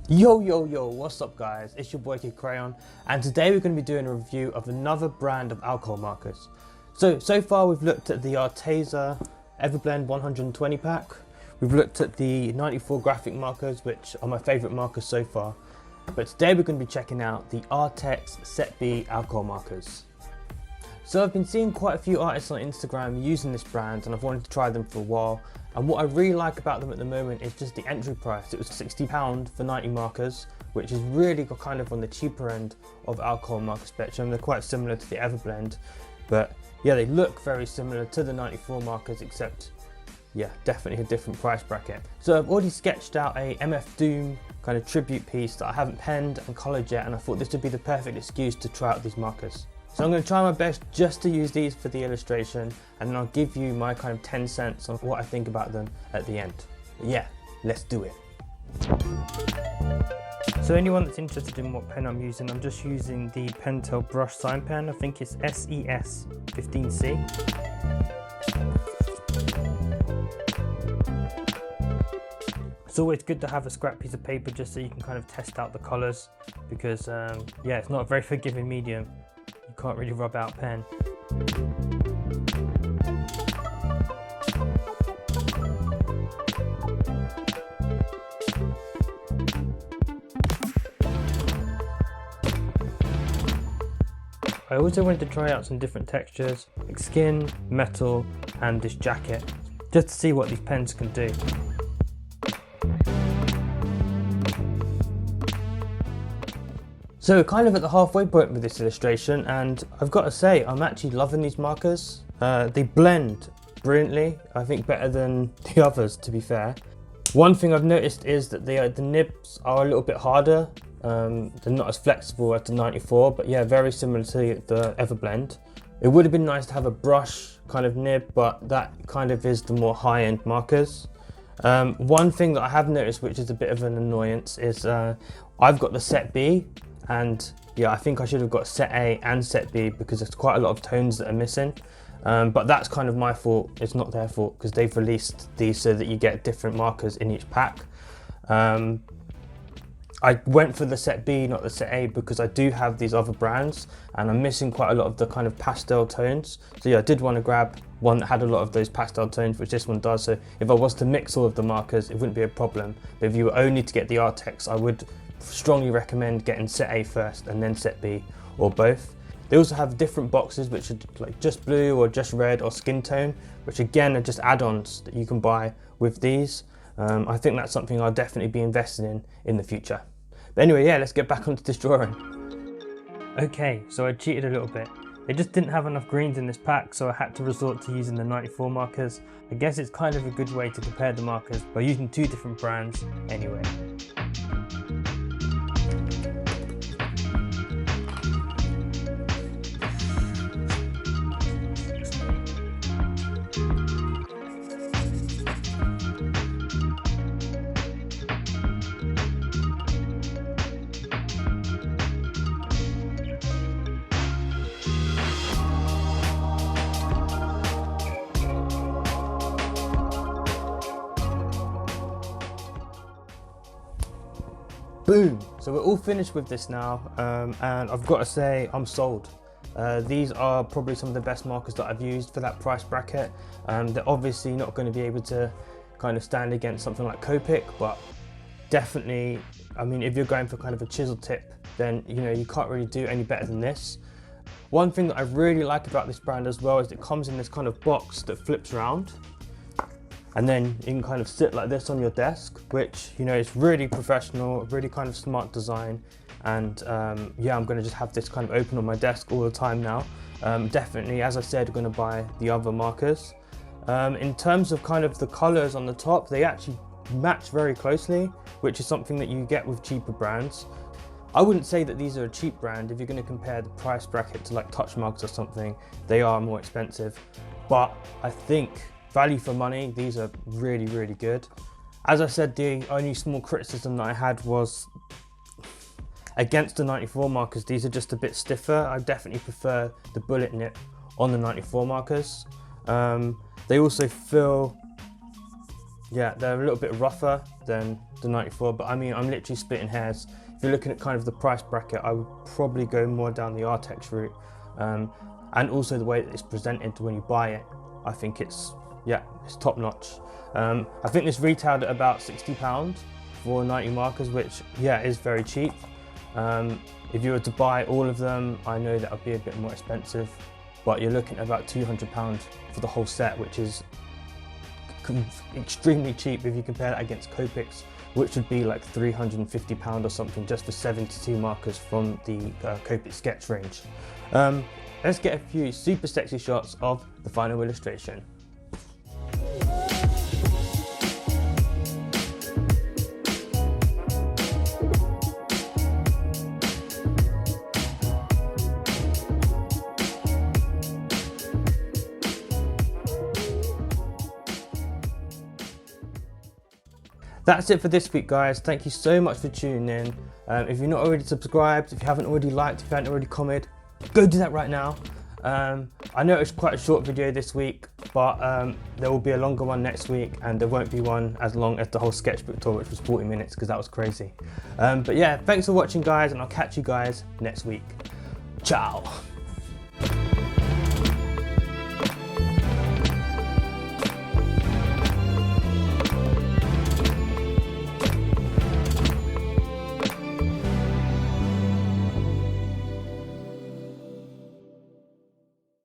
Yo, what's up guys? It's your boy Kid Crayon, and today we're going to be doing a review of another brand of alcohol markers. So far we've looked at the Arrtx Everblend 120 pack. We've looked at the 94 graphic markers, which are my favourite markers so far. But today we're going to be checking out the Arrtx Set B alcohol markers. So I've been seeing quite a few artists on Instagram using this brand, and I've wanted to try them for a while. And what I really like about them at the moment is just the entry price. It was £60 for 90 markers, which is really kind of on the cheaper end of alcohol marker spectrum. They're quite similar to the Everblend, but yeah, they look very similar to the 94 markers, except yeah, definitely a different price bracket. So I've already sketched out a MF Doom kind of tribute piece that I haven't penned and coloured yet, and I thought this would be the perfect excuse to try out these markers. So I'm going to try my best just to use these for the illustration, and then I'll give you my kind of 10 cents on what I think about them at the end. But yeah, let's do it. So anyone that's interested in what pen I'm just using the Pentel brush sign pen. I think it's SES 15C. It's always good to have a scrap piece of paper just so you can kind of test out the colours, because yeah, it's not a very forgiving medium. You can't really rub out pen. I also wanted to try out some different textures, like skin, metal, and this jacket, just to see what these pens can do. So we're kind of at the halfway point with this illustration, and I've got to say I'm actually loving these markers. They blend brilliantly, I think better than the others, to be fair. One thing I've noticed is that the nibs are a little bit harder. They're not as flexible as the 94, but yeah, very similar to the Everblend. It would have been nice to have a brush kind of nib, but that kind of is the more high-end markers. One thing that I have noticed, which is a bit of an annoyance, is I've got the Set B, and yeah, I think I should have got Set A and Set B because there's quite a lot of tones that are missing. But that's kind of my fault, it's not their fault, because they've released these so that you get different markers in each pack. I went for the Set B, not the Set A, because I do have these other brands and I'm missing quite a lot of the kind of pastel tones. So yeah, I did want to grab one that had a lot of those pastel tones, which this one does. So if I was to mix all of the markers, it wouldn't be a problem. But if you were only to get the Arrtx, I would strongly recommend getting Set A first and then Set B, or both. They also have different boxes which are like just blue or just red or skin tone, which again are just add-ons that you can buy with these. I think that's something I'll definitely be investing in the future. But anyway, yeah, let's get back onto this drawing. Okay, so I cheated a little bit. They just didn't have enough greens in this pack, so I had to resort to using the 94 markers. I guess it's kind of a good way to compare the markers by using two different brands anyway. Boom! So we're all finished with this now, and I've got to say I'm sold. These are probably some of the best markers that I've used for that price bracket. They're obviously not going to be able to kind of stand against something like Copic, but definitely, I mean, if you're going for kind of a chisel tip, then you know you can't really do any better than this. One thing that I really like about this brand as well is it comes in this kind of box that flips around, and then you can kind of sit like this on your desk, which, you know, is really professional, really kind of smart design. And yeah, I'm gonna just have this kind of open on my desk all the time now. Definitely, as I said, gonna buy the other markers. In terms of kind of the colors on the top, they actually match very closely, which is something that you get with cheaper brands. I wouldn't say that these are a cheap brand. If you're gonna compare the price bracket to like Touch Mugs or something, they are more expensive. But I think value for money, these are really, really good. As I said, the only small criticism that I had was against the 94 markers. These are just a bit stiffer. I definitely prefer the bullet nip on the 94 markers. They also feel yeah, they're a little bit rougher than the 94, but I mean, I'm literally splitting hairs. If you're looking at kind of the price bracket, I would probably go more down the Arrtx route. And also the way that it's presented when you buy it, I think it's top notch. I think this retailed at about £60 for 90 markers, which is very cheap. If you were to buy all of them, I know that would be a bit more expensive, but you're looking at about £200 for the whole set, which is extremely cheap if you compare that against Copics, which would be like £350 or something just for 72 markers from the Copic sketch range. Let's get a few super sexy shots of the final illustration. That's it for this week, guys. Thank you so much for tuning in. If you're not already subscribed, if you haven't already liked, if you haven't already commented, go do that right now. I know it's quite a short video this week, but there will be a longer one next week, and there won't be one as long as the whole sketchbook tour, which was 40 minutes, because that was crazy. But yeah, thanks for watching, guys, and I'll catch you guys next week. Ciao.